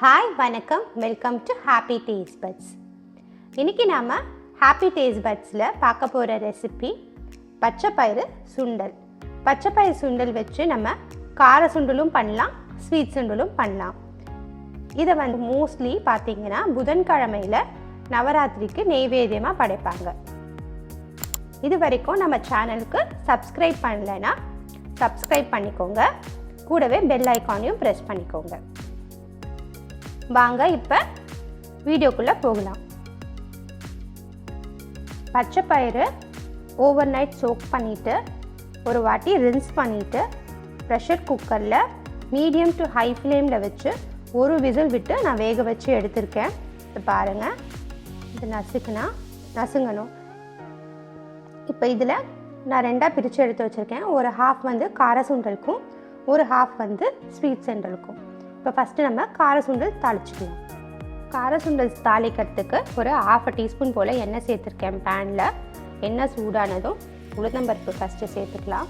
Hi வணக்கம், welcome to happy taste buds. இன்றைக்கி நாம் ஹாப்பி டேஸ்ட் பட்ஸில் பார்க்க போகிற ரெசிபி பச்சைப்பயிறு சுண்டல். பச்சைப்பயிறு சுண்டல் வச்சு நம்ம கார சுண்டலும் பண்ணலாம், ஸ்வீட் சுண்டலும் பண்ணலாம். இதை மோஸ்ட்லி பார்த்திங்கன்னா புதன்கிழமையில் நவராத்திரிக்கு நெய்வேத்தியமாக படைப்பாங்க. இது வரைக்கும் நம்ம சேனலுக்கு சப்ஸ்கிரைப் பண்ணலைன்னா சப்ஸ்கிரைப் பண்ணிக்கோங்க, கூடவே பெல் ஐக்கானையும் ப்ரெஸ் பண்ணிக்கோங்க. வாங்க இப்போ வீடியோக்குள்ளே போகலாம். பச்சைப்பயிறு ஓவர் நைட் சோக் பண்ணிவிட்டு ஒரு வாட்டி ரின்ஸ் பண்ணிவிட்டு ப்ரெஷர் குக்கரில் மீடியம் டு ஹை ஃப்ளேமில் வச்சு ஒரு விசில் விட்டு நான் வேக வச்சு எடுத்திருக்கேன். இது பாருங்கள், இது நசுங்கணும். இப்போ இதில் நான் ரெண்டாக பிரித்து எடுத்து வச்சுருக்கேன். ஒரு ஹாஃப் கார சுண்டலுக்கும் ஒரு ஹாஃப் ஸ்வீட் சுண்டலுக்கும். இப்போ ஃபஸ்ட்டு நம்ம கார சுண்டல் தாளிச்சிக்கலாம். கார சுண்டல் தாளிக்கிறதுக்கு ஒரு 1/2 டீஸ்பூன் போல் எண்ணெய் சேர்த்துருக்கேன். பேனில் எண்ணெய் சூடானதும் உளுந்தம்பருப்பு ஃபஸ்ட்டு சேர்த்துக்கலாம்.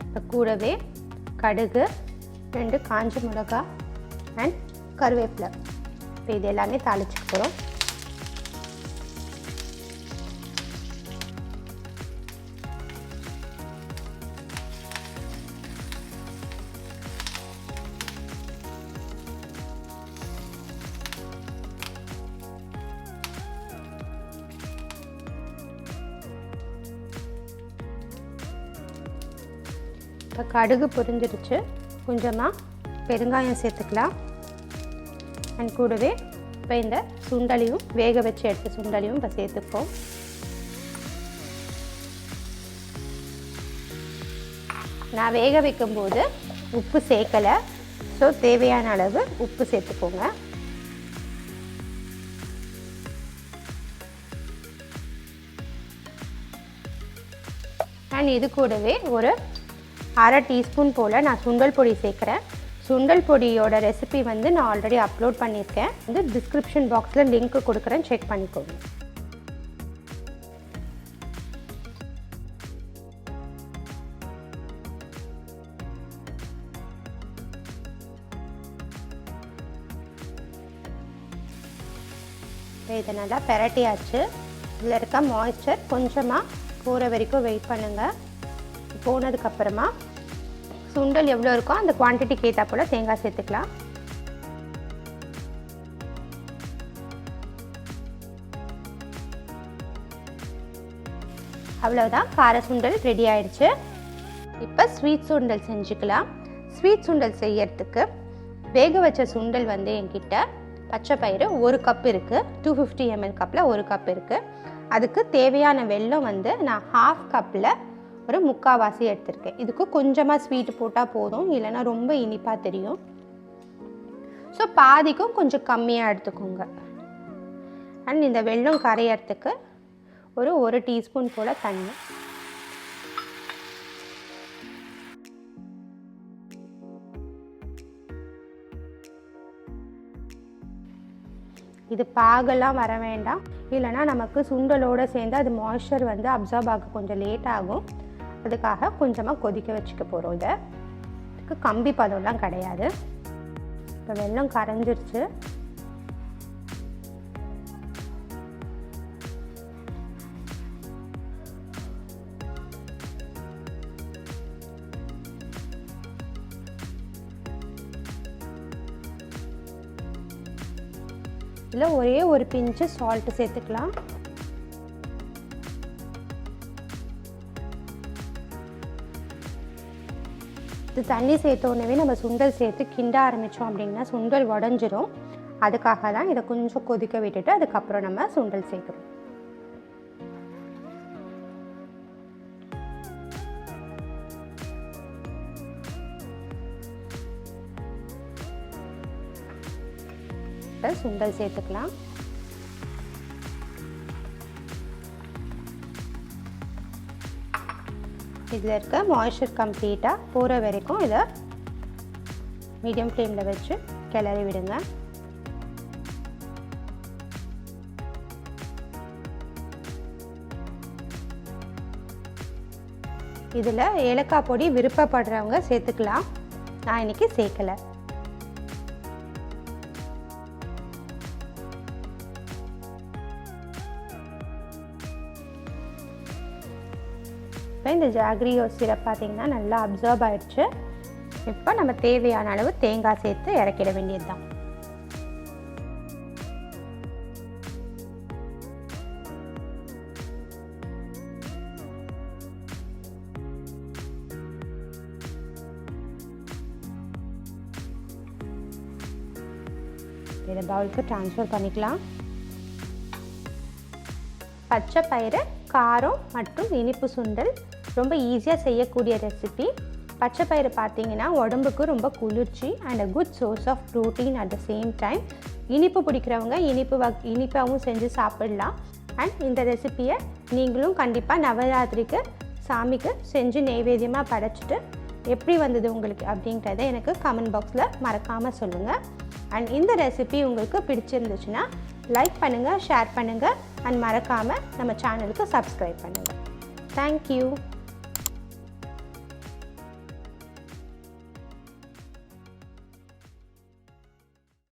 இப்போ கூடவே கடுகு, 2 காஞ்ச மிளகாய் அண்ட் கருவேப்பிலை. இப்போ இது எல்லாமே தாளிச்சுக்க போகிறோம். இப்போ கடுகு பொரிஞ்சிருச்சு, கொஞ்சமாக பெருங்காயம் சேர்த்துக்கலாம். அண்ட் கூடவே இப்போ இந்த சுண்டலையும் வேக வச்சு எடுத்த சுண்டலையும் இப்போ சேர்த்துப்போம். நான் வேக வைக்கும்போது உப்பு சேர்க்கலை, ஸோ தேவையான அளவு உப்பு சேர்த்துக்கோங்க. அண்ட் இது கூடவே ஒரு 1/2 டீஸ்பூன் போல் நான் சுண்டல் பொடி சேர்க்குறேன். சுண்டல் பொடியோட ரெசிபி நான் ஆல்ரெடி அப்லோட் பண்ணியிருக்கேன். டிஸ்கிரிப்ஷன் பாக்ஸில் லிங்க் கொடுக்குறேன், செக் பண்ணிக்கோங்க. இதை நல்லா பெரட்டியாச்சு. இதில் இருக்க மாய்ஸ்சர் கொஞ்சமாக போகிற வரைக்கும் வெயிட் பண்ணுங்கள். போனதுக்கப்புறமா சுண்டல் எவ்வளோ இருக்கோ அந்த குவான்டிட்டிக்கு ஏற்றா போல் தேங்காய் சேர்த்துக்கலாம். அவ்வளோதான், கார சுண்டல் ரெடி ஆயிடுச்சு. இப்போ ஸ்வீட் சுண்டல் செஞ்சுக்கலாம். ஸ்வீட் சுண்டல் செய்யறதுக்கு வேக வச்ச சுண்டல் என்கிட்ட பச்சைப்பயிறு 1 கப் இருக்குது. 250 ml கப்பில் 1 கப் இருக்குது. அதுக்கு தேவையான வெல்லம் நான் 1/2 கப்பில் ஒரு 3/4 எடுத்திருக்கேன். இதுக்கு கொஞ்சமாக ஸ்வீட்டு போட்டால் போதும், இல்லைன்னா ரொம்ப இனிப்பாக தெரியும். ஸோ பாதிக்கும் கொஞ்சம் கம்மியாக எடுத்துக்கோங்க. அண்ட் இந்த வெல்லம் கரையிறதுக்கு ஒரு 1 டீஸ்பூன் போல் தண்ணி. இது பாகெல்லாம் வர வேண்டாம், இல்லைனா நமக்கு சுண்டலோடு சேர்ந்து அது மாய்ஸ்சர் அப்சார்ப் ஆக கொஞ்சம் லேட் ஆகும். அதுக்காக கொஞ்சமாக கொதிக்க வச்சுக்க போகிறோம். இதுக்கு கம்பி பதம்லாம் கிடையாது. இப்போ வெல்லம் கரைஞ்சிருச்சு. இதில் ஒரே ஒரு பிஞ்சு சால்ட்டு சேர்த்துக்கலாம். இது தண்ணி சேர்த்த உடனே நம்ம சுண்டல் சேர்த்து கிண்ட ஆரம்பித்தோம் அப்படின்னா சுண்டல் உடஞ்சிரும். அதுக்காக தான் இதை கொஞ்சம் கொதிக்க விட்டுட்டு அதுக்கப்புறம் நம்ம சுண்டல் சேர்க்குறோம். சுண்டல் சேர்த்துக்கலாம். இதில் இருக்க மாய்ஸ்சர் கம்ப்ளீட்டாக போகிற வரைக்கும் இதை மீடியம் ஃப்ளேமில் வச்சு கிளறி விடுங்க. இதில் ஏலக்காய் பொடி விருப்பப்படுறவங்க சேர்த்துக்கலாம். நான் இன்றைக்கி சேர்க்கலை. இப்போ இந்த ஜாகரி சிரப் பார்த்திங்கன்னா நல்லா அப்சர்வ் ஆகிடுச்சு. இப்போ நம்ம தேவையான அளவு தேங்காய் சேர்த்து இறக்கிட வேண்டியது தான். இதை பவுலுக்கு ட்ரான்ஸ்ஃபர் பண்ணிக்கலாம். பச்சை பயிறு, காரம் மற்றும் இனிப்பு சுண்டல் ரொம்ப ஈஸியாக செய்யக்கூடிய ரெசிபி. பச்சை பயிறு பார்த்திங்கன்னா உடம்புக்கு ரொம்ப குளிர்ச்சி and a good source of protein. At the same time இனிப்பு பிடிக்கிறவங்க இனிப்பாகவும் செஞ்சு சாப்பிடலாம். அண்ட் இந்த ரெசிப்பியை நீங்களும் கண்டிப்பாக நவராத்திரிக்கு சாமிக்கு செஞ்சு நெய்வேத்தியமாக படைச்சிட்டு எப்படி வந்தது உங்களுக்கு அப்படின்றத எனக்கு கமெண்ட் பாக்ஸில் மறக்காமல் சொல்லுங்கள். அண்ட் இந்த ரெசிபி உங்களுக்கு பிடிச்சிருந்துச்சுன்னா லைக் பண்ணுங்கள், ஷேர் பண்ணுங்கள் அண்ட் மறக்காமல் நம்ம சேனலுக்கு சப்ஸ்கிரைப் பண்ணுங்கள். தேங்க்யூ.